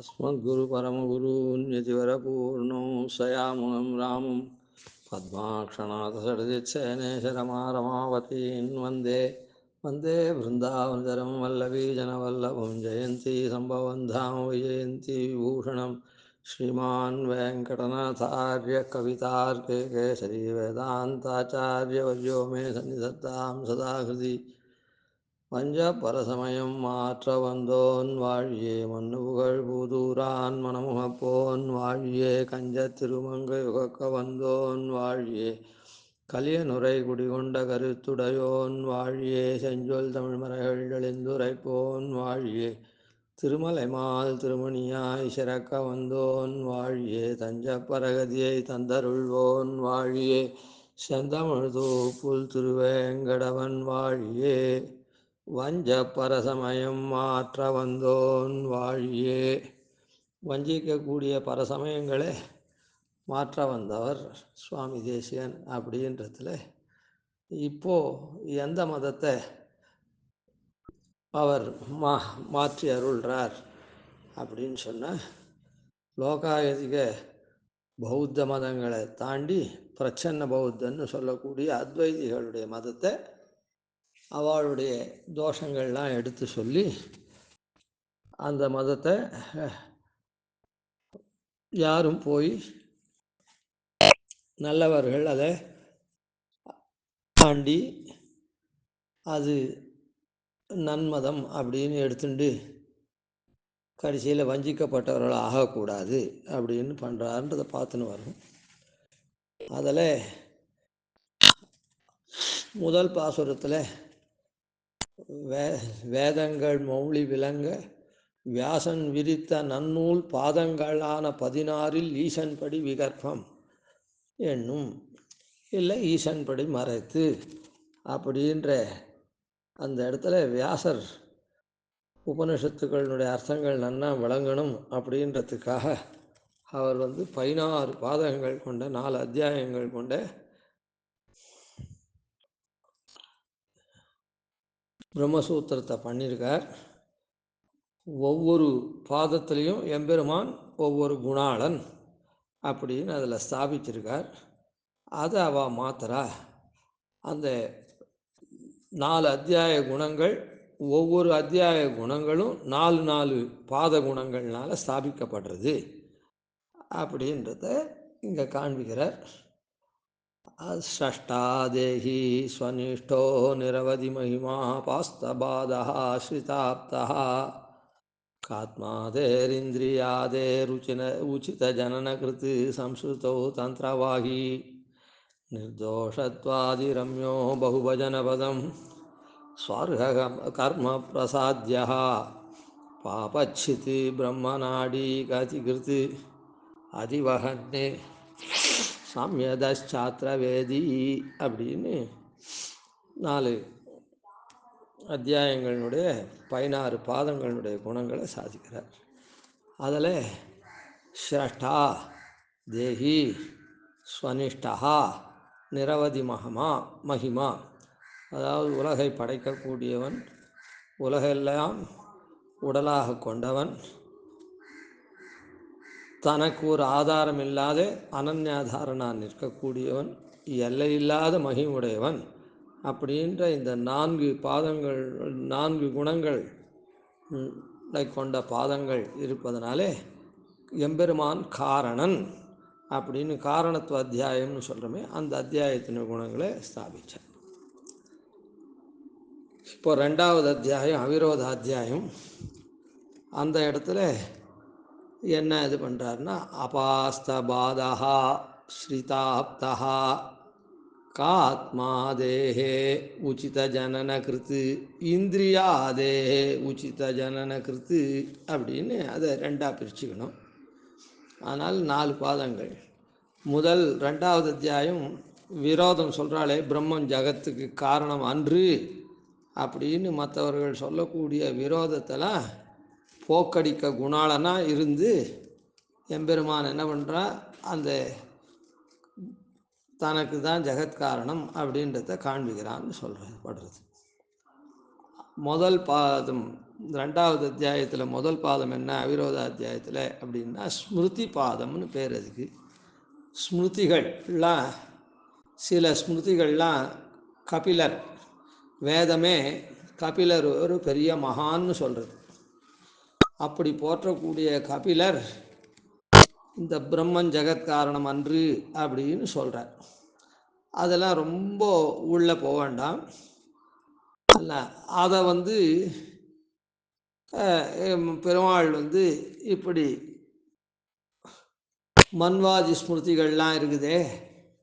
अस्मद्गुरुपरमगुरून् यतिवरपूर्णौ सयामुनं रामं पद्माक्षणाथषड्जित्सेनेशरमारमावतीन् वन्दे वन्दे वृन्दावनचरं वल्लवीजनवल्लभं जयन्ती सम्भवं धाम विजयन्ती विभूषणं श्रीमान् वेङ्कटनाथार्य कवितार्के केसरी वेदान्ताचार्यवर्यो मे सन्निधत्तां सदा हृदि வஞ்ச பரசமயம் மாற்ற வந்தோன் வாழியே மன்னுபுகழ் பூதூரான் மணமுகப்போன் வாழியே கஞ்ச திருமங்கை உகக்க வந்தோன் வாழியே கலிய நுரை குடிகொண்ட கருத்துடையோன் வாழியே செஞ்சொல் தமிழ்மறைகள் எழுந்துரைப்போன் வாழியே திருமலை மால் திருமணியாய் சிறக்க வந்தோன் வாழியே தஞ்ச பரகதியை தந்தருள்வோன் வாழியே செந்தமிழ் தூப்புல் திருவேங்கடவன் வாழியே வஞ்ச பரசமயம் மாற்ற வந்தோன் வாழியே. வஞ்சிக்கக்கூடிய பரசமயங்களே மாற்ற வந்தவர் சுவாமி தேசிகன் அப்படின்றதுல இப்போ எந்த மதத்தை அவர் மாற்றி அருள்றார் அப்படின்னு சொன்ன லோகாயதிக பௌத்த மதங்களை தாண்டி பிரச்சன்ன பௌத்தன்னு சொல்லக்கூடிய அத்வைதிகளுடைய மதத்தை அவளுடைய தோஷங்கள்லாம் எடுத்து சொல்லி அந்த மதத்தை யாரும் போய் நல்லவர்கள் அதை தாண்டி அது நன்மதம் அப்படின்னு எடுத்துட்டு கடைசியில் வஞ்சிக்கப்பட்டவர்கள் ஆகக்கூடாது அப்படின்னு பண்ணுறாருன்றதை பார்த்துன்னு வரும். அதில் முதல் பாசுரத்தில் வேதங்கள் மௌழி விளங்க வியாசன் விரித்த நன்னூல் பாதங்களான 16 ஈசன் படி விகற்பம் என்னும் இல்லை ஈசன் படி மறைத்து அப்படின்ற அந்த இடத்துல வியாசர் உபனிஷத்துக்களுடைய அர்த்தங்கள் நன்னா விளங்கணும் அப்படின்றதுக்காக அவர் 16 பாதங்கள் கொண்ட 4 அத்தியாயங்கள் கொண்ட பிரம்மசூத்திரத்தை பண்ணியிருக்கார். ஒவ்வொரு பாதத்திலையும் எம்பெருமான் ஒவ்வொரு குணாளன் அப்படின்னு அதில் ஸ்தாபிச்சிருக்கார். அதை அவ மாத்திரா அந்த 4 அத்தியாய குணங்கள், ஒவ்வொரு அத்தியாய குணங்களும் 4 பாத குணங்கள்னால ஸ்தாபிக்கப்படுறது அப்படின்றத இங்கே காண்பிக்கிறார். ஷஷ்டா தேஹி ஸ்வனிஷ்டோ நிரவதி மகிமா பாஸ்தபாதா ஸ்ரிதாப்தா காத்மாதேரிந்திரியாதேருச்சின உச்சித ஜனனகிருத் சம்ஸ்ருதோ தந்திரவாகி நிர்தோஷத்வாதிரம்யோ பகுபஜனபதம் ஸ்வர்க கர்ம பிரசாத்யா பாபச்சித் பிரம்மநாடி கதிகிருத் அதிவகன்னே சாமியதாத்திரவேதி அப்படின்னு 4 அத்தியாயங்களுடைய 16 பாதங்களுடைய குணங்களை சாதிக்கிறார். அதில் ஸ்ரஷ்டா தேஹி ஸ்வனிஷ்டா நிரவதி மகிமா, அதாவது உலகை படைக்கக்கூடியவன், உலகெல்லாம் உடலாக கொண்டவன், தனக்கு ஒரு ஆதாரம் இல்லாத அனன்யாதாரனாக நிற்கக்கூடியவன், எல்லையில்லாத மகிமுடையவன் அப்படின்ற இந்த 4 பாதங்கள் 4 குணங்கள் கொண்ட பாதங்கள் இருப்பதனாலே எம்பெருமான் காரணன் அப்படின்னு காரணத்துவ அத்தியாயம்னு சொல்கிறோமே அந்த அத்தியாயத்தின் குணங்களை ஸ்தாபித்தார். இப்போ 2வது அத்தியாயம் அவிரோத அத்தியாயம். அந்த இடத்துல என்ன இது பண்ணுறாருன்னா அபாஸ்தபாதா ஸ்ரிதாப்தா காத்மாதேஹே உச்சித ஜனனகிருத் இந்திரியாதேஹே உச்சித ஜனனகிருத் அப்படின்னு அதை 2ஆக பிரிச்சுக்கணும். ஆனால் 4 பாதங்கள். முதல் 2வது அத்தியாயம் விரோதம் சொல்கிறாளே, பிரம்மன் ஜகத்துக்கு காரணம் அன்று அப்படின்னு மற்றவர்கள் சொல்லக்கூடிய விரோதத்தெல்லாம் போக்கடிக்க குணாளனாக இருந்து எம்பெருமான் என்ன பண்ணுறா, அந்த தனக்கு தான் ஜெகத்காரணம் அப்படின்றத காண்பிக்கிறான்னு சொல்கிறது. முதல் பாதம் ரெண்டாவது அத்தியாயத்தில் முதல் பாதம் என்ன அவிரோத அத்தியாயத்தில் அப்படின்னா ஸ்மிருதி பாதம்னு பேர். அதுக்கு ஸ்மிருதிகள்லாம் சில ஸ்மிருதிகள்லாம் கபிலர் வேதமே கபிலர் ஒரு பெரிய மகான்னு சொல்கிறது. அப்படி போற்றக்கூடிய கபிலர் இந்த பிரம்மன் ஜெகத்காரணம் அன்று அப்படின்னு சொல்கிறார். அதெல்லாம் ரொம்ப உள்ளே போக வேண்டாம். அல்ல அதை பெருமாள் இப்படி மன்வாதி ஸ்மிருதிகள்லாம் இருக்குதே.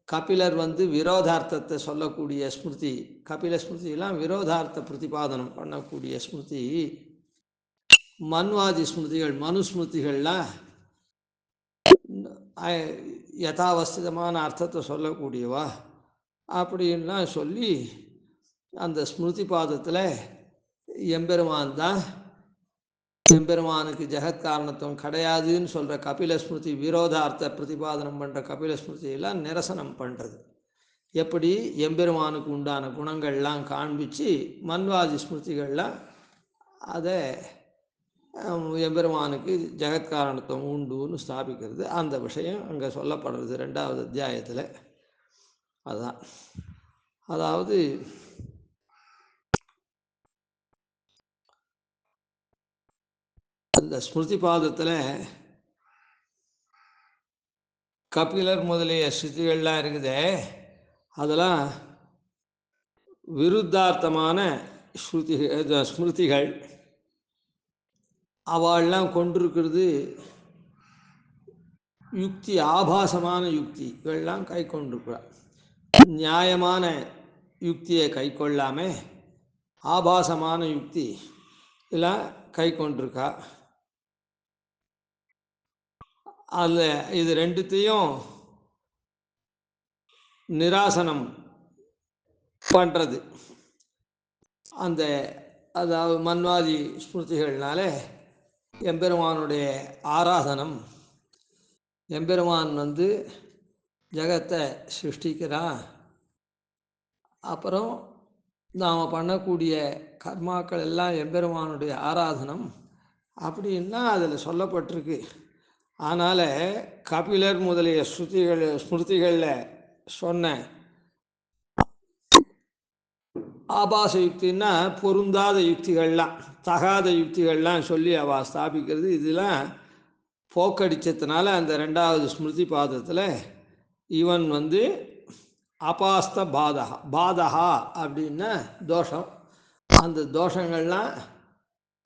கபிலர் விரோதார்த்தத்தை சொல்லக்கூடிய ஸ்மிருதி, கபில ஸ்மிருதியெல்லாம் விரோதார்த்த பிரதிபாதனம் பண்ணக்கூடிய ஸ்மிருதி. மன்வாதி ஸ்மிருதிகள் மனுஸ்மிருதிகள்லாம் யதாவஸ்திதமான அர்த்தத்தை சொல்லக்கூடியவா அப்படின்லாம் சொல்லி அந்த ஸ்மிருதி பாதத்தில் எம்பெருமான் தான், எம்பெருமானுக்கு ஜெகத்காரணத்துவம் கிடையாதுன்னு சொல்கிற கபில ஸ்மிருதி, விரோதார்த்த பிரதிபாதனம் பண்ணுற கபில ஸ்மிருதியெல்லாம் நிரசனம் பண்ணுறது. எப்படி எம்பெருமானுக்கு உண்டான குணங்கள்லாம் காண்பிச்சு மன்வாதி ஸ்மிருதிகள்லாம் அதை எம்பெருமானுக்கு ஜெகத்காரணத்துவம் உண்டுன்னு ஸ்தாபிக்கிறது. அந்த விஷயம் அங்கே சொல்லப்படுறது ரெண்டாவது அத்தியாயத்தில். அதுதான், அதாவது அந்த ஸ்மிருதி பாதத்தில் கபிலர் முதலிய ஸ்ருதிகள்லாம் இருக்குதே, அதெல்லாம் விருத்தார்த்தமான ஸ்மிருதிகள். அவள்லாம் கொண்டிருக்கிறது யுக்தி, ஆபாசமான யுக்திகள்லாம் கை கொண்டிருக்கிறார். நியாயமான யுக்தியை கை கொள்ளாமல் ஆபாசமான யுக்தி எல்லாம் கை கொண்டிருக்கா. அதில் இது ரெண்டுத்தையும் நிராசனம் பண்ணுறது அந்த, அதாவது மன்வாதி ஸ்மிருதிகள்னால எம்பெருமானுடைய ஆராதனம், எம்பெருமான் ஜெகத்தை சிருஷ்டிக்கிறான், அப்புறம் நாம் பண்ணக்கூடிய கர்மாக்கள் எல்லாம் எம்பெருமானுடைய ஆராதனம் அப்படின்னா அதில் சொல்லப்பட்டிருக்கு. அதனால் கபிலர் முதலிய ஸ்மிருதிகளில் சொன்ன ஆபாச யுக்தின்னா பொருந்தாத யுக்திகள்லாம், தகாத யுக்திகள்லாம் சொல்லி அவள் ஸ்தாபிக்கிறது. இதெல்லாம் போக்கடிச்சதுனால அந்த ரெண்டாவது ஸ்மிருதி பாதத்தில் இவன் அபாஸ்த பாதகா, பாதகா அப்படின்னா தோஷம். அந்த தோஷங்கள்லாம்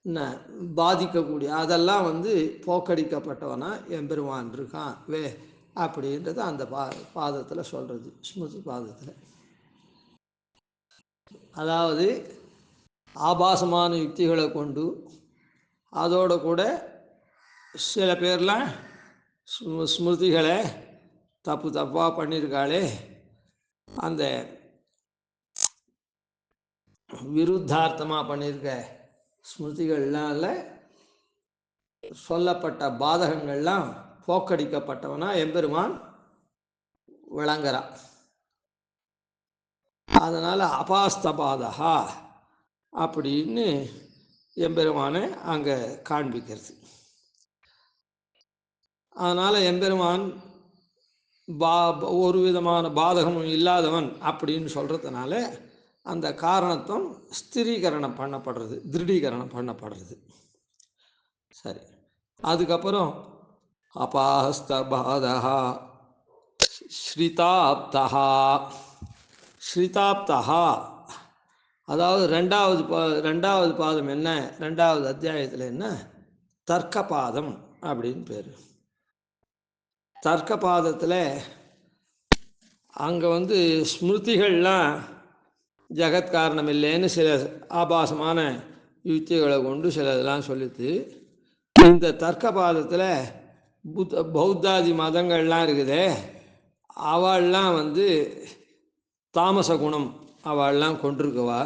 என்ன பாதிக்கக்கூடிய அதெல்லாம் போக்கடிக்கப்பட்டவனா எம்பெருமான் இருக்கான் அப்படின்றது அந்த பாதத்தில் சொல்கிறது, ஸ்மிருதி பாதத்தில். அதாவது ஆபாசமான யுக்திகளை கொண்டு அதோடு கூட சில பேர்லாம் ஸ்மிருதிகளை தப்பாக பண்ணியிருக்காளே, அந்த விருத்தார்த்தமாக பண்ணியிருக்க ஸ்மிருதிகள்னால சொல்லப்பட்ட பாதகங்கள்லாம் போக்கடிக்கப்பட்டவனா எம்பெருமான் விளங்குறான். அதனால் அபாஸ்த பாதகா அப்படின்னு எம்பெருமானை அங்கே காண்பிக்கிறது. அதனால் எம்பெருமான் ஒரு விதமான பாதகமும் இல்லாதவன் அப்படின்னு சொல்கிறதுனால அந்த காரணத்துவம் ஸ்திரீகரணம் பண்ணப்படுறது, திருடீகரணம் பண்ணப்படுறது. சரி, அதுக்கப்புறம் அபாஸ்த பாதகா ஸ்ரிதாப்தா. ஸ்ரிதாப்தா அதாவது ரெண்டாவது பாதம் என்ன, ரெண்டாவது அத்தியாயத்தில் என்ன, தர்க்க பாதம் அப்படின்னு பேர். தர்க்க பாதத்தில் அங்கே ஸ்மிருதிகள்லாம் ஜெகத்காரணம் இல்லைன்னு சில ஆபாசமான யுக்திகளை கொண்டு சில இதெல்லாம் சொல்லித்து. இந்த தர்க்க பாதத்தில் பௌத்தாதி மதங்கள்லாம் இருக்குதே, அவள்லாம் தாமச குணம் அவள்லாம் கொண்டிருக்குவா.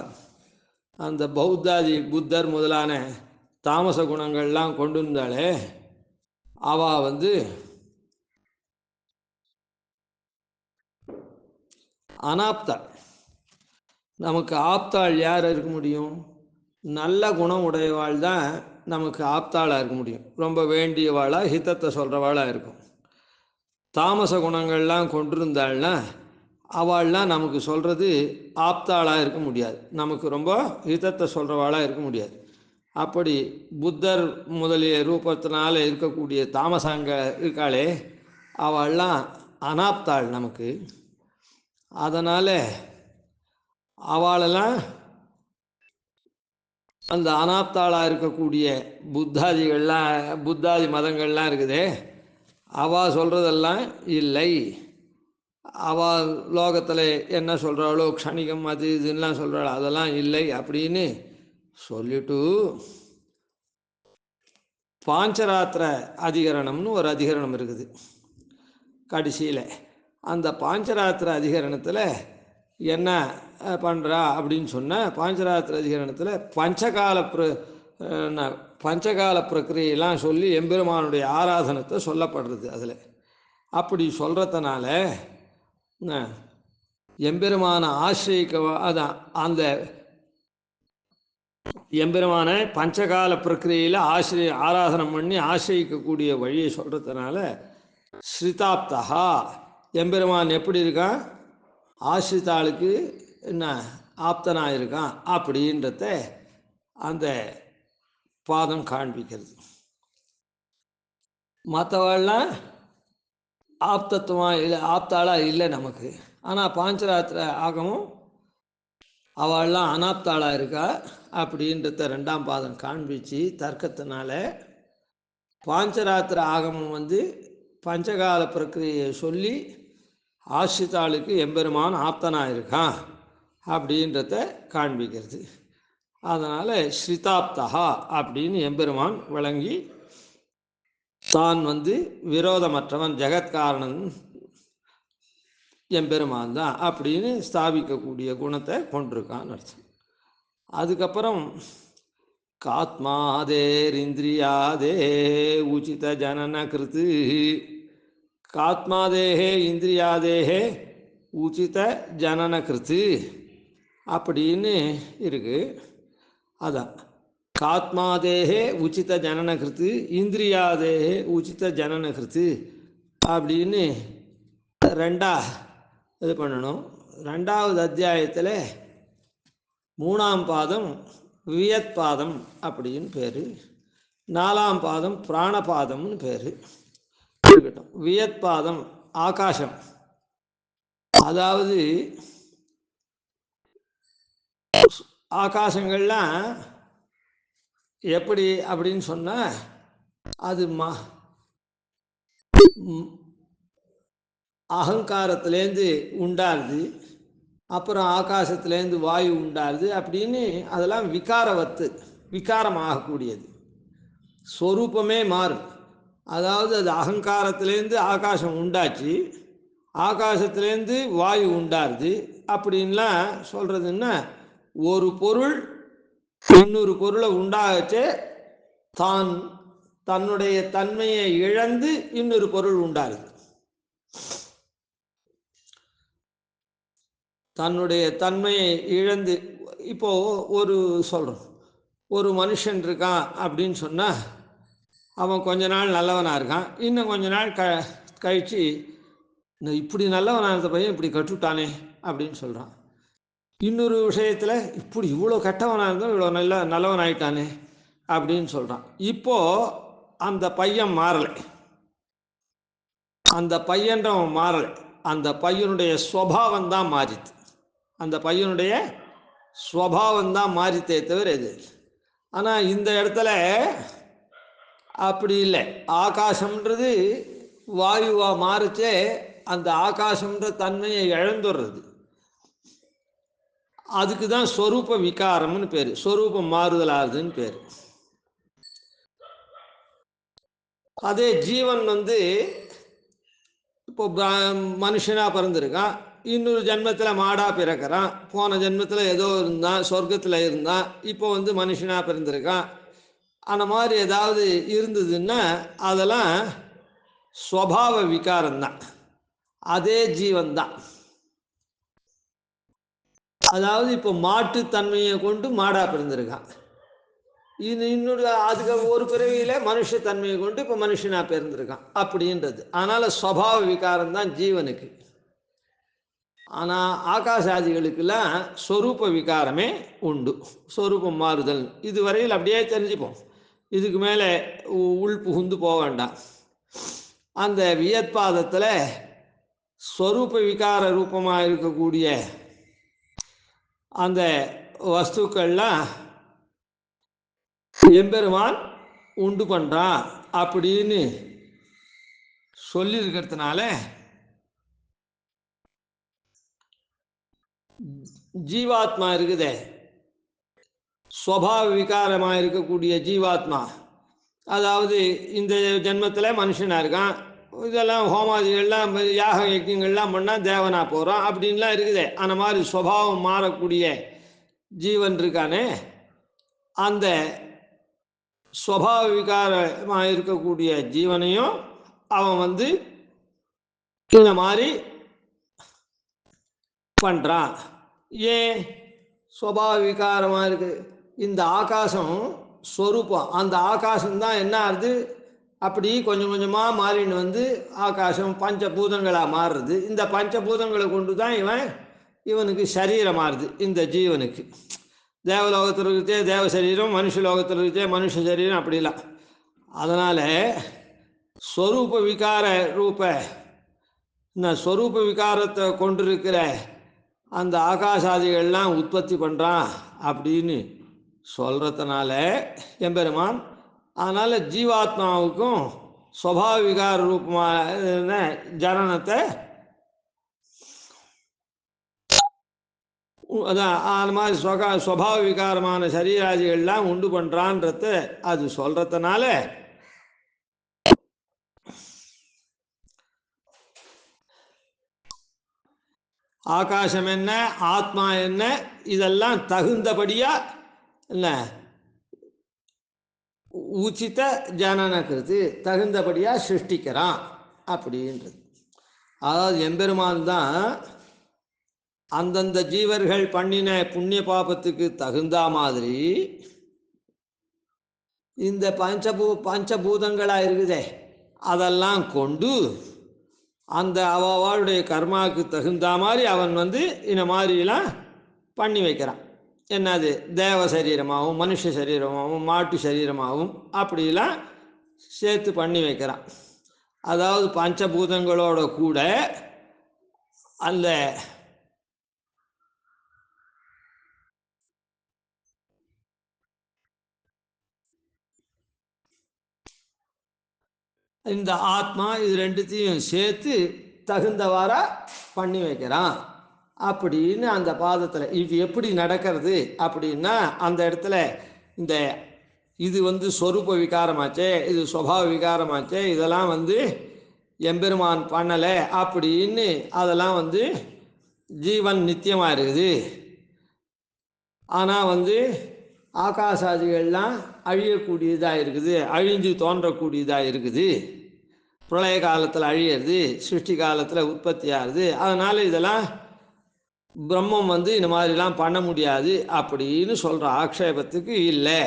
அந்த பௌத்தாதி புத்தர் முதலான தாமச குணங்கள்லாம் கொண்டு இருந்தாலே அவள் அனாப்தா. நமக்கு ஆப்தாள் யார் இருக்க முடியும்? நல்ல குணம் உடையவாள் தான் நமக்கு ஆப்தாளாக இருக்க முடியும். ரொம்ப வேண்டியவாளாக ஹிதத்தை சொல்கிறவாளாக இருக்கும். தாமச குணங்கள்லாம் கொண்டிருந்தாள்னா அவள்லாம் நமக்கு சொல்கிறது ஆப்தாளாக இருக்க முடியாது, நமக்கு ரொம்ப ஹிதத்தை சொல்கிறவாளாக இருக்க முடியாது. அப்படி புத்தர் முதலிய ரூபத்தினால் இருக்கக்கூடிய தாமசாங்க இருக்காளே அவள்லாம் அனாப்தாள் நமக்கு. அதனால் அவளெல்லாம் அந்த அனாப்தாளாக இருக்கக்கூடிய புத்தாதி மதங்கள்லாம் இருக்குதே, அவள் சொல்கிறதெல்லாம் இல்லை. அவள் லோகத்தில் என்ன சொல்கிறாளோ க்ஷணிகம் அது இதுன்னெலாம் சொல்கிறாளோ அதெல்லாம் இல்லை அப்படின்னு சொல்லிட்டு பாஞ்சராத்திர அதிகரணம்னு ஒரு அதிகரணம் இருக்குது கடைசியில். அந்த பாஞ்சராத்திர அதிகரணத்தில் என்ன பண்ணுறா அப்படின்னு சொன்னால், பாஞ்சராத்திர அதிகரணத்தில் பஞ்சகால பிரக்கிரியெல்லாம் சொல்லி எம்பெருமானுடைய ஆராதனத்தை சொல்லப்படுறது. அதில் அப்படி சொல்கிறதுனால எம்பெருமான ஆசிரியிக்க அதான் அந்த எம்பெருமான பஞ்சகால பிரக்கிரியில் ஆராதனம் பண்ணி ஆசிரியிக்கக்கூடிய வழியை சொல்கிறதுனால ஸ்ரிதாப்தா எம்பெருமான் எப்படி இருக்கான், ஆசிரித்தாளுக்கு என்ன ஆப்தனாக இருக்கான் அப்படின்றத அந்த பாதம் காண்பிக்கிறது. மற்றவாள்லாம் ஆப்தத்துவமாக இல்லை, ஆப்தாளாக இல்லை நமக்கு. ஆனால் பாஞ்சராத்திர ஆகமும் அவள்லாம் அனாப்தாளாக இருக்கா அப்படின்றத ரெண்டாம் பாதம் காண்பிச்சு தர்க்கத்தினால பாஞ்சராத்திர ஆகமம் பஞ்சகால பிரக்கிரியை சொல்லி ஆசிரித்தாளுக்கு எம்பெருமான் ஆப்தனாக இருக்கான் அப்படின்றத காண்பிக்கிறது. அதனால் ஸ்ரிதாப்தா அப்படின்னு எம்பெருமான் விளங்கி தான் விரோதமற்றவன் ஜெகத்காரணன் எம்பெருமான் தான் அப்படின்னு ஸ்தாபிக்கக்கூடிய குணத்தை கொண்டிருக்கான்னு அர்த்தம். அதுக்கப்புறம் காத்மாதேரிந்திரியாதே உச்சித ஜனன கிருத்து, காத்மாதேகே இந்திரியாதேகே உச்சித ஜனன கிருத்து அப்படின்னு இருக்கு. அதான் காத்மாதேகே உச்சித ஜனன கிருத்து இந்திரியாதேகே உச்சித ஜனன கிருத்து அப்படின்னு ரெண்டா இது பண்ணணும். ரெண்டாவது அத்தியாயத்தில் 3ஆம் பாதம் வியத் பாதம் அப்படின்னு பேர், 4ஆம் பாதம் பிராணபாதம்னு பேர் இருக்கட்டும். வியத் பாதம் ஆகாசம், அதாவது ஆகாசங்கள்லாம் எப்படி அப்படின்னு சொன்னால் அது அகங்காரத்துலேருந்து உண்டாருது, அப்புறம் ஆகாசத்துலேருந்து வாயு உண்டாருது அப்படின்னு அதெல்லாம் விகாரமாகக்கூடியது. ஸ்வரூபமே மாறும். அதாவது அது அகங்காரத்துலேருந்து ஆகாசம் உண்டாச்சு, ஆகாசத்துலேருந்து வாயு உண்டாருது அப்படின்லாம் சொல்கிறதுன்னா, ஒரு பொருள் இன்னொரு பொருளை உண்டாகச்சே தன்னுடைய தன்மையை இழந்து இன்னொரு பொருள் உண்டாகுது. தன்னுடைய தன்மையை இழந்து, இப்போது சொல்கிறோம், ஒரு மனுஷன் இருக்கான் அப்படின்னு சொன்னால் அவன் கொஞ்ச நாள் நல்லவனாக இருக்கான், இன்னும் கொஞ்ச நாள் கழித்து இப்படி நல்லவனாக இருந்த பையன் இப்படி கட்டுட்டானே அப்படின்னு சொல்கிறான். இன்னொரு விஷயத்தில் இவ்வளோ கெட்டவனாக இருந்தால் இவ்வளோ நல்லவனாயிட்டானே அப்படின்னு சொல்கிறான். இப்போது அந்த பையன் மாறலை, அந்த பையன்றவன் மாறலை, அந்த பையனுடைய ஸ்வபாவம் தான் மாறிது. அந்த பையனுடைய ஸ்வபாவம் தான் மாறித்தே தவிர இது. ஆனால் இந்த இடத்துல அப்படி இல்லை. ஆகாசம்ன்றது வாயுவாக மாறிச்சே அந்த ஆகாசம்ன்ற தன்மையை இழந்துடுறது. அதுக்கு தான் ஸ்வரூப விகாரம்னு பேர், ஸ்வரூபம் மாறுதலாகுதுன்னு பேர். அதே ஜீவன் இப்போ மனுஷனாக பிறந்திருக்கான், இன்னொரு ஜென்மத்தில் மாடாக பிறக்கிறான், போன ஜென்மத்தில் ஏதோ இருந்தான், சொர்க்கத்தில் இருந்தான், இப்போ மனுஷனாக பிறந்திருக்கான். அந்த மாதிரி ஏதாவது இருந்ததுன்னா அதெல்லாம் ஸ்வபாவ விகாரம்தான், அதே ஜீவன்தான். அதாவது இப்போ மாட்டுத்தன்மையை கொண்டு மாடாக பிறந்திருக்கான், இன்னொரு அதுக்கு ஒரு பிறவியில மனுஷத்தன்மையை கொண்டு இப்போ மனுஷனா பிறந்திருக்கான் அப்படின்றது. அதனால சுபாவ விகாரம் தான் ஜீவனுக்கு. ஆனால் ஆகாசாதிகளுக்கெல்லாம் ஸ்வரூப விகாரமே உண்டு, ஸ்வரூபம் மாறுதல். இதுவரையில் அப்படியே தெரிஞ்சுப்போம், இதுக்கு மேலே உள் புகுந்து போக வேண்டாம். அந்த வியத்பாதத்தில் ஸ்வரூப விகார ரூபமாக இருக்கக்கூடிய அந்த வஸ்துக்கள்லாம் எம்பெருமான் உண்டு பண்ணுறான் அப்படின்னு சொல்லியிருக்கிறதுனால ஜீவாத்மா இருக்குதே, ஸ்வபாவ விகாரமாக இருக்கக்கூடிய ஜீவாத்மா, அதாவது இந்த ஜென்மத்தில் மனுஷனாக இருக்கான், இதெல்லாம் ஹோமாதிகள்லாம் யாக யஜ்யங்கள்லாம் பண்ணால் தேவனா போகிறான் அப்படின்லாம் இருக்குது. அந்த மாதிரி ஸ்வபாவம் மாறக்கூடிய ஜீவன் இருக்கானே, அந்த ஸ்வபாவ விகாரமாக இருக்கக்கூடிய ஜீவனையும் அவன் இந்த மாதிரி பண்ணுறான். ஏன் ஸ்வபாவ விகாரமாக இருக்கு? இந்த ஆகாசம் ஸ்வரூபம், அந்த ஆகாசம்தான் என்ன ஆகுது, அப்படி கொஞ்சம் கொஞ்சமாக மாறின்னு ஆகாசம் பஞ்சபூதங்களாக மாறுறது. இந்த பஞ்சபூதங்களை கொண்டு தான் இவனுக்கு சரீரம் மாறுது. இந்த ஜீவனுக்கு தேவலோகத்தில் இருக்கே தேவ சரீரம், மனுஷ லோகத்தில் இருக்கே மனுஷ சரீரம், அப்படிலாம். அதனால் ஸ்வரூப விகார ரூப இந்த ஸ்வரூப விகாரத்தை கொண்டிருக்கிற அந்த ஆகாசாதிகள்லாம் உற்பத்தி பண்ணுறான் அப்படின்னு சொல்கிறதுனால எம்பெருமான், அதனால் ஜீவாத்மாவுக்கும் ஸ்வபாவ விகார ரூபமான ஜனனத்தை அதான் அந்த மாதிரி ஸ்வபாவ விகாரமான சரீராதிகள்லாம் உண்டு பண்ணுறான்றத அது சொல்கிறதுனால ஆகாசம் என்ன ஆத்மா என்ன இதெல்லாம் தகுந்தபடியாக என்ன உச்சித ஜனனக்கிறது, தகுந்தபடியாக சிருஷ்டிக்கிறான் அப்படின்றது. அதாவது எம்பெருமான் தான் அந்தந்த ஜீவர்கள் பண்ணின புண்ணிய பாபத்துக்கு தகுந்த மாதிரி இந்த பஞ்சபூதங்களாக இருக்குதே அதெல்லாம் கொண்டு அந்த அவளுடைய கர்மாவுக்கு தகுந்த மாதிரி அவன் இந்த மாதிரிலாம் பண்ணி வைக்கிறான். என்னது, தேவ சரீரமாகவும் மனுஷ சரீரமாகவும் மாட்டு சரீரமாகவும் அப்படிலாம் சேர்த்து பண்ணி வைக்கிறான். அதாவது பஞ்சபூதங்களோட கூட அந்த இந்த ஆத்மா இது ரெண்டுத்தையும் சேர்த்து தகுந்தவாறா பண்ணி வைக்கிறான் அப்படின்னு அந்த பாதத்தில். இது எப்படி நடக்கிறது அப்படின்னா, அந்த இடத்துல இந்த இது ஸ்வரூப விகாரமாச்சே, இது ஸ்வபாவ விகாரமாச்சே, இதெல்லாம் எம்பெருமான் பண்ணலை அப்படின்னு அதெல்லாம் ஜீவன் நித்தியமாக இருக்குது. ஆனால் ஆகாசாதிகள்லாம் அழியக்கூடியதாக இருக்குது, அழிஞ்சு தோன்றக்கூடியதாக இருக்குது. பிரளய காலத்தில் அழியிறது, சிருஷ்டி காலத்தில் உற்பத்தி ஆகுது. அதனால் இதெல்லாம் பிரம்மம் இந்த மாதிரிலாம் பண்ண முடியாது அப்படின்னு சொல்கிற ஆக்ஷேபத்துக்கு இல்லை.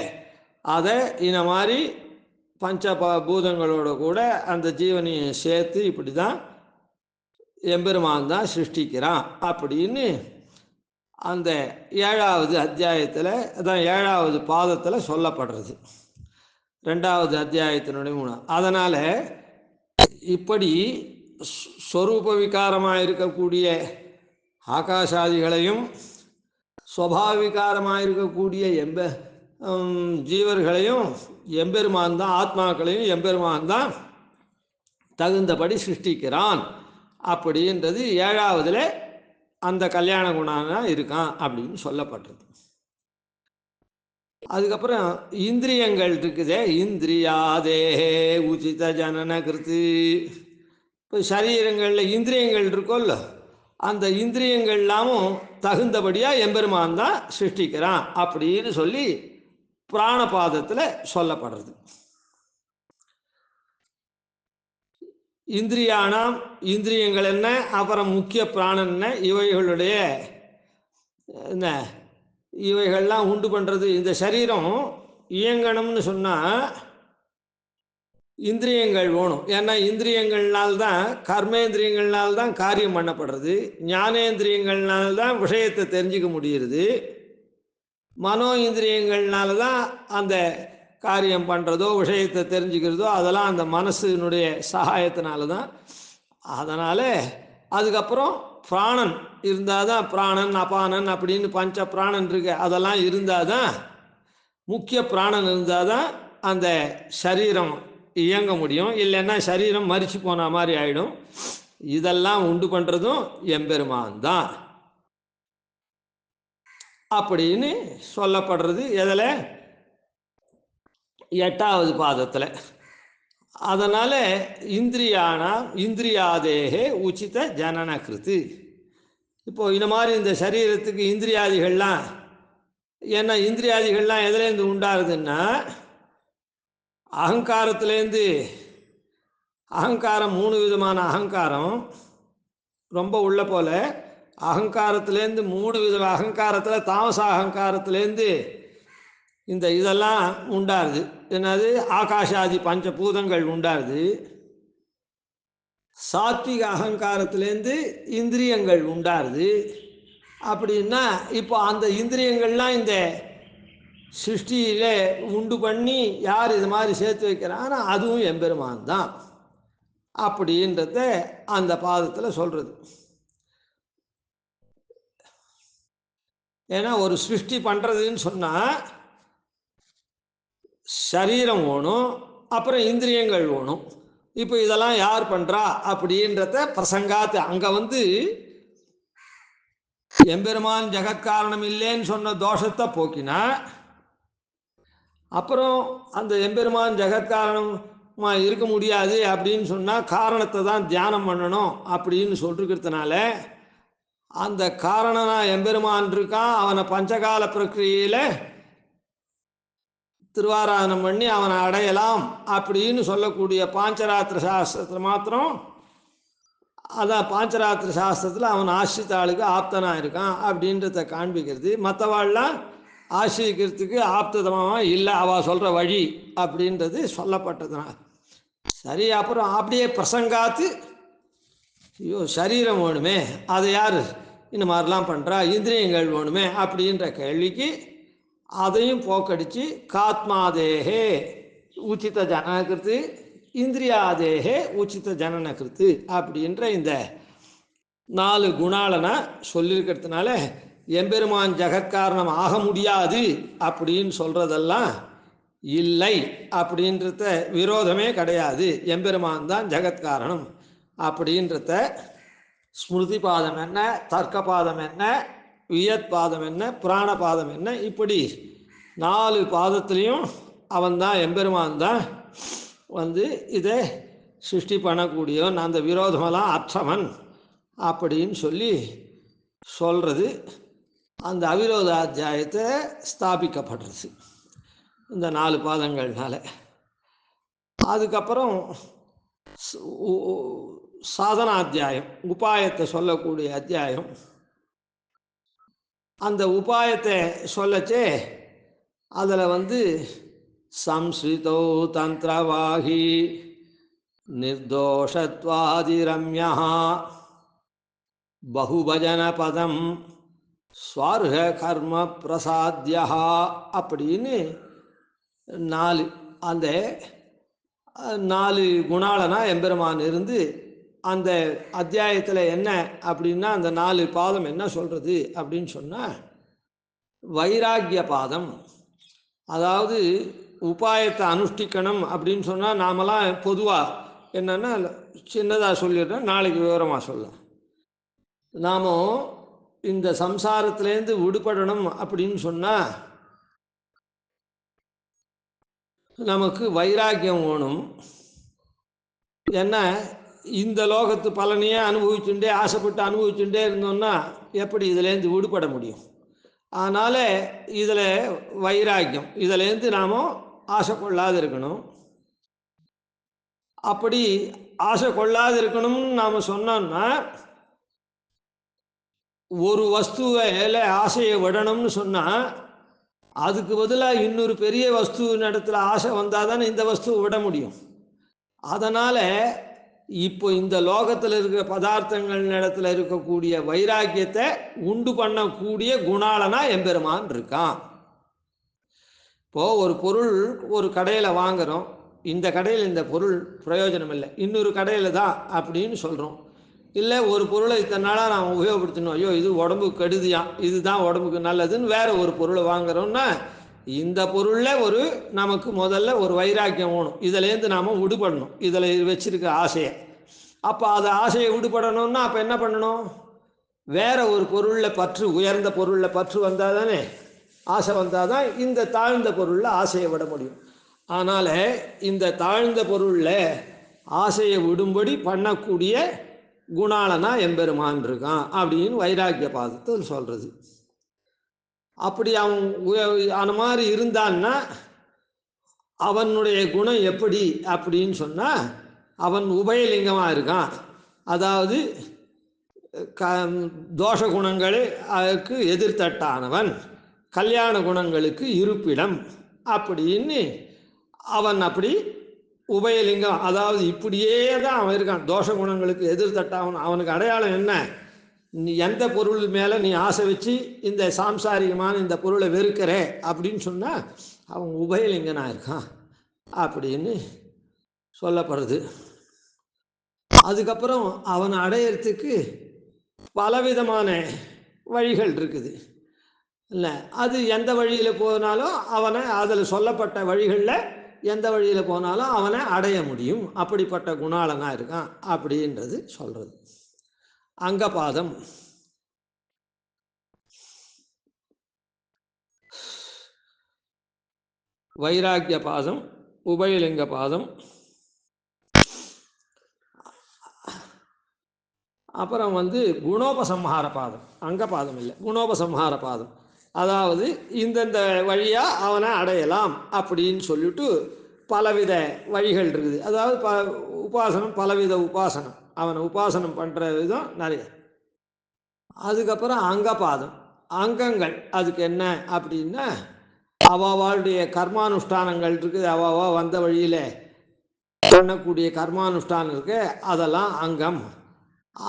அதை இந்த மாதிரி பஞ்சபூதங்களோட கூட அந்த ஜீவனையும் சேர்த்து இப்படி தான் எம்பெருமான் தான் சிருஷ்டிக்கிறான் அப்படின்னு அந்த 7வது அத்தியாயத்தில், அதான் 7வது பாதத்தில் சொல்லப்படுறது, 2வது அத்தியாயத்தினுடைய 3. அதனால் இப்படி ஸ்வரூப விகாரமாக இருக்கக்கூடிய ஆகாசாதிகளையும் ஸ்வபாவிகாரமாக இருக்கக்கூடிய ஜீவர்களையும் எம்பெருமான் தான், ஆத்மாக்களையும் எம்பெருமான் தான் தகுந்தபடி சிருஷ்டிக்கிறான் அப்படின்றது 7வதுல அந்த கல்யாண குணம் இருக்கான் அப்படின்னு சொல்லப்பட்டது. அதுக்கப்புறம் இந்திரியங்கள் இருக்குதே, இந்திரியாதே உச்சித ஜனன கிருத்து. இப்போ சரீரங்களில் இந்திரியங்கள் இருக்கோல்ல, அந்த இந்திரியங்கள்லாமும் தகுந்தபடியாக எம்பெருமான் தான் சிருஷ்டிக்கிறான் அப்படின்னு சொல்லி பிராணபாதத்தில் சொல்லப்படுறது. இந்திரியானாம், இந்திரியங்கள் என்ன, அப்புறம் முக்கிய பிராணன் என்ன, இவைகளுடைய என்ன இவைகள்லாம் உண்டு பண்ணுறது. இந்த சரீரம் இயங்கணும்னு சொன்னால் இந்திரியங்கள் வேணும். ஏன்னா இந்திரியங்கள்னால்தான், கர்மேந்திரியங்கள்னால்தான் காரியம் பண்ணப்படுறது. ஞானேந்திரியங்கள்னால்தான் விஷயத்தை தெரிஞ்சுக்க முடியுது. மனோ இந்திரியங்கள்னால தான் அந்த காரியம் பண்ணுறதோ விஷயத்தை தெரிஞ்சுக்கிறதோ அதெல்லாம் அந்த மனசினுடைய சகாயத்தினால தான். அதனால் அதுக்கப்புறம் பிராணன் இருந்தால் தான், பிராணன் அபானன் அப்படின்னு பஞ்ச பிராணன் இருக்கு, அதெல்லாம் இருந்தால் தான், முக்கிய பிராணன் இருந்தால் தான் அந்த சரீரம் இயங்க முடியும். இல்லைன்னா சரீரம் மரிச்சு போன மாதிரி ஆகிடும். இதெல்லாம் உண்டு பண்ணுறதும் எம்பெருமான் தான் அப்படின்னு சொல்லப்படுறது. எதில்? 8வது பாதத்தில். அதனால் இந்திரியாதேகே உச்சித ஜனனகிருத்து. இப்போது இந்த மாதிரி இந்த சரீரத்துக்கு இந்திரியாதிகள்லாம், ஏன்னா இந்திரியாதிகள்லாம் எதுலேருந்து உண்டாகுதுன்னா அகங்காரத்துலேருந்து. அகங்காரம் 3 விதமான அகங்காரம் ரொம்ப உள்ள போல். அகங்காரத்துலேருந்து 3 வித அகங்காரத்தில் தாமச அகங்காரத்துலேருந்து இந்த இதெல்லாம் உண்டாருது. என்னது? ஆகாஷாதி பஞ்சபூதங்கள் உண்டாருது. சாத்விக அகங்காரத்துலேருந்து இந்திரியங்கள் உண்டாருது. அப்படின்னா இப்போ அந்த இந்திரியங்கள்லாம் இந்த சிருஷ்டியில் உண்டு பண்ணி யார் இது மாதிரி சேர்த்து வைக்கிறான்னா அதுவும் எம்பெருமான் தான் அப்படின்றத அந்த பாதத்தில் சொல்கிறது. ஏன்னா ஒரு சிருஷ்டி பண்ணுறதுன்னு சொன்னால் சரீரம் வேணும், அப்புறம் இந்திரியங்கள் வேணும். இப்போ இதெல்லாம் யார் பண்ணுறா அப்படின்றத பிரசங்காத்து அங்கே எம்பெருமான் ஜெகத்காரணம் இல்லைன்னு சொன்ன தோஷத்தை போக்கினா, அப்புறம் அந்த எம்பெருமான் ஜெகத்காரணமாக இருக்க முடியாது அப்படின்னு சொன்னால் காரணத்தை தான் தியானம் பண்ணணும் அப்படின்னு சொல்லிருக்கிறதுனால, அந்த காரணனா எம்பெருமான் இருக்கான், அவனை பஞ்சகால பிரக்கிரியில் திருவாராதனம் பண்ணி அவனை அடையலாம் அப்படின்னு சொல்லக்கூடிய பாஞ்சராத்திர சாஸ்திரத்தில் மாத்திரம், அதான் பாஞ்சராத்திர சாஸ்திரத்தில் அவன் ஆசிரித்த ஆளுக்கு ஆப்தனாக இருக்கான் அப்படின்றத காண்பிக்கிறது. மற்றவாள்லாம் ஆசிரிக்கிறதுக்கு ஆப்ததமாக இல்லை, அவள் சொல்கிற வழி அப்படின்றது சொல்லப்பட்டதுனால சரி. அப்புறம் அப்படியே பிரசங்காத்து, ஐயோ சரீரம் வேணுமே, அதை யார் இந்த மாதிரிலாம் பண்ணுறா, இந்திரியங்கள் வேணுமே அப்படின்ற கேள்விக்கு அதையும் போக்கடிச்சு காத்மாதேகே உச்சித ஜனனகிருத்து இந்திரியாதேகே உச்சித ஜனனகிருத்து அப்படின்ற இந்த 4 குணாலனை சொல்லியிருக்கிறதுனால எம்பெருமான் ஜெகத்காரணம் ஆக முடியாது அப்படின்னு சொல்கிறதெல்லாம் இல்லை அப்படின்றத விரோதமே கிடையாது. எம்பெருமான் தான் ஜெகத்காரணம் அப்படின்றத ஸ்மிருதி பாதம் என்ன, தர்க்க பாதம் என்ன, வியத் பாதம் என்ன, பிராண பாதம் என்ன, இப்படி 4 பாதத்துலேயும் அவன்தான் எம்பெருமான் தான் இதை சிருஷ்டி பண்ணக்கூடியவன், அந்த விரோதமெல்லாம் அற்றவன் அப்படின்னு சொல்கிறது. அந்த அவிரோத அத்தியாயத்தை ஸ்தாபிக்கப்படுறது இந்த 4 பாதங்கள்னால. அதுக்கப்புறம் சாதனாத்தியாயம், உபாயத்தை சொல்லக்கூடிய அத்தியாயம். அந்த உபாயத்தை சொல்லச்சே அதில் சம்ஸ்ரிதோ தந்திரவாகி நிர்தோஷத்வாதிரம்யா பகுபஜன பதம் ஸ்வார்ஹ கர்ம பிரசாத்யா அப்படின்னு 4 அந்த 4 குணாளனா எம்பெருமான் இருந்து அந்த அத்தியாயத்தில் என்ன அப்படின்னா அந்த 4 பாதம் என்ன சொல்கிறது அப்படின்னு சொன்னால் வைராக்கிய பாதம். அதாவது உபாயத்தை அனுஷ்டிக்கணும் அப்படின்னு சொன்னால் நாமெல்லாம் பொதுவாக என்னென்னா சின்னதாக சொல்லிடுறோம், நாளைக்கு விவரமாக சொல்லலாம். நாம் இந்த சம்சாரத்திலேருந்து விடுபடணும் அப்படின்னு சொன்னால் நமக்கு வைராக்கியம் வேணும். ஏன்னா இந்த லோகத்து பலனையே அனுபவிச்சுட்டே ஆசைப்பட்டு அனுபவிச்சுட்டே இருந்தோம்னா எப்படி இதிலேருந்து விடுபட முடியும்? அதனால் இதில் வைராக்கியம், இதிலேருந்து நாம் ஆசை கொள்ளாது இருக்கணும். அப்படி ஆசை கொள்ளாது இருக்கணும்னு நாம் சொன்னோம்னா ஒரு வஸ்துவையில் ஆசையை விடணும்னு சொன்னால் அதுக்கு பதிலாக இன்னொரு பெரிய வஸ்து இடத்துல ஆசை வந்தால் தானே இந்த வஸ்துவை விட முடியும். அதனால் இப்போ இந்த லோகத்தில் இருக்கிற பதார்த்தங்கள் இடத்துல இருக்கக்கூடிய வைராக்கியத்தை உண்டு பண்ணக்கூடிய குணாளனா எம்பெருமான் இருக்கான். இப்போது ஒரு பொருள் ஒரு கடையில் வாங்குகிறோம், இந்த கடையில் இந்த பொருள் பிரயோஜனம் இல்லை, இன்னொரு கடையில் தான் அப்படின்னு சொல்கிறோம். இல்லை ஒரு பொருளை இத்தனை நாளாக நாம் உபயோகப்படுத்தணும், ஐயோ இது உடம்புக்கு கெடுதியாம், இதுதான் உடம்புக்கு நல்லதுன்னு வேறு ஒரு பொருளை வாங்குகிறோன்னா இந்த பொருளில் நமக்கு முதல்ல ஒரு வைராக்கியம் வேணும், இதிலேருந்து நாம் விடுபடணும், இதில் வச்சிருக்க ஆசையை. அப்போ அதை ஆசையை விடுபடணும்னா அப்போ என்ன பண்ணணும்? வேறு ஒரு பொருளில் பற்று, உயர்ந்த பொருளில் பற்று வந்தால் தானே, ஆசை வந்தால் தான் இந்த தாழ்ந்த பொருளில் ஆசையை விட முடியும். அதனால் இந்த தாழ்ந்த பொருளில் ஆசையை விடும்படி பண்ணக்கூடிய குணாளனா எம்பெருமான் இருக்கான் அப்படின்னு வைராக்கிய பாதத்தில் சொல்கிறது. அப்படி அவன் அந்த மாதிரி இருந்தான்னா அவனுடைய குணம் எப்படி அப்படின்னு சொன்னால் அவன் உபயலிங்கமாக இருக்கான். அதாவது தோஷ குணங்களுக்கு எதிர்த்தட்டானவன், கல்யாண குணங்களுக்கு இருப்பிடம் அப்படின்னு அவன் அப்படி உபயலிங்கம். அதாவது இப்படியே தான் அவன் இருக்கான், தோஷ குணங்களுக்கு எதிர்த்தட்டாவன். அவனுக்கு அடையாளம் என்ன? நீ எந்த பொருள் மேலே நீ ஆசை வச்சு இந்த சாம்சாரிகமான இந்த பொருளை வெறுக்கிற அப்படின்னு சொன்னால் அவன் உபயலிங்கனாக இருக்கான் அப்படின்னு சொல்லப்படுறது. அதுக்கப்புறம் அவனை அடையிறதுக்கு பலவிதமான வழிகள் இருக்குது இல்லை, அது எந்த வழியில் போனாலும் அவனை, அதில் சொல்லப்பட்ட வழிகளில் எந்த வழியில் போனாலும் அவனை அடைய முடியும், அப்படிப்பட்ட குணாளனாக இருக்கான் அப்படின்றது சொல்கிறது. அங்கபாதம். வைராக்கிய பாதம், உபயலிங்க பாதம், அப்புறம் குணோபசம்ஹார பாதம். அங்கபாதம் இல்லை, குணோபசம்ஹார பாதம். அதாவது இந்தந்த வழியாக அவனை அடையலாம் அப்படின்னு சொல்லிட்டு பலவித வழிகள் இருக்குது. அதாவது உபாசனம், பலவித உபாசனம், அவனை உபாசனம் பண்ணுற விதம் நிறைய. அதுக்கப்புறம் அங்கபாதம், அங்கங்கள். அதுக்கு என்ன அப்படின்னா அவாவாளுடைய கர்மானுஷ்டானங்கள் இருக்குது, அவாவா வந்த வழியில் பண்ணக்கூடிய கர்மானுஷ்டானம் இருக்கு, அதெல்லாம் அங்கம்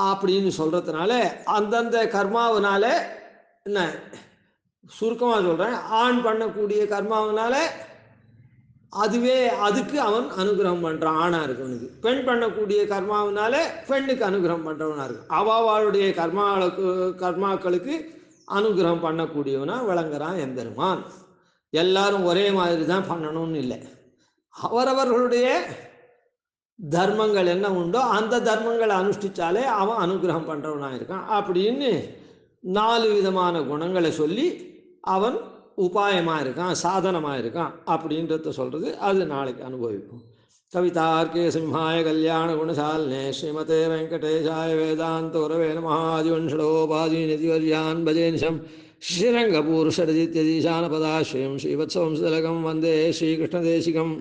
அப்படின்னு சொல்கிறதுனால அந்தந்த கர்மாவனால என்ன சுருக்கமாக சொல்கிறேன், ஆண் பண்ணக்கூடிய கர்மாவனால அதுவே அதுக்கு அவன் அனுகிரகம் பண்ணுறான் ஆணாக இருக்கவனுக்கு. பெண் பண்ணக்கூடிய கர்மாவனால பெண்ணுக்கு அனுகிரகம் பண்ணுறவனாக இருக்கும். அவாவாளுடைய கர்மாக்களுக்கு அனுகிரகம் பண்ணக்கூடியவனாக விளங்குறான் எம்பெருமான். எல்லாரும் ஒரே மாதிரி தான் பண்ணணும்னு இல்லை, அவரவர்களுடைய தர்மங்கள் என்ன உண்டோ அந்த தர்மங்களை அனுஷ்டித்தாலே அவன் அனுகிரகம் பண்ணுறவனாக இருக்கான் அப்படின்னு 4 விதமான குணங்களை சொல்லி அவன் உபாயமாக இருக்கான், சாதனமாக இருக்கான் அப்படின்றத சொல்கிறது. அது நாளைக்கு அனுபவிப்போம். கவிதார்க்கே சிம்ஹாய கல்யாண குணசாலினே ஸ்ரீமதே வெங்கடேஷாய வேதாந்த உரவே நமஹாதிவன்ஷடோபாதி நிதிவர்யான் பஜேனிஷம் ஸ்ரீரங்கபூருஷரஜித்யதீசானபதாஸ்ரீம் ஸ்ரீவத்சவம்சலகம் வந்தே ஸ்ரீகிருஷ்ணதேசிகம்.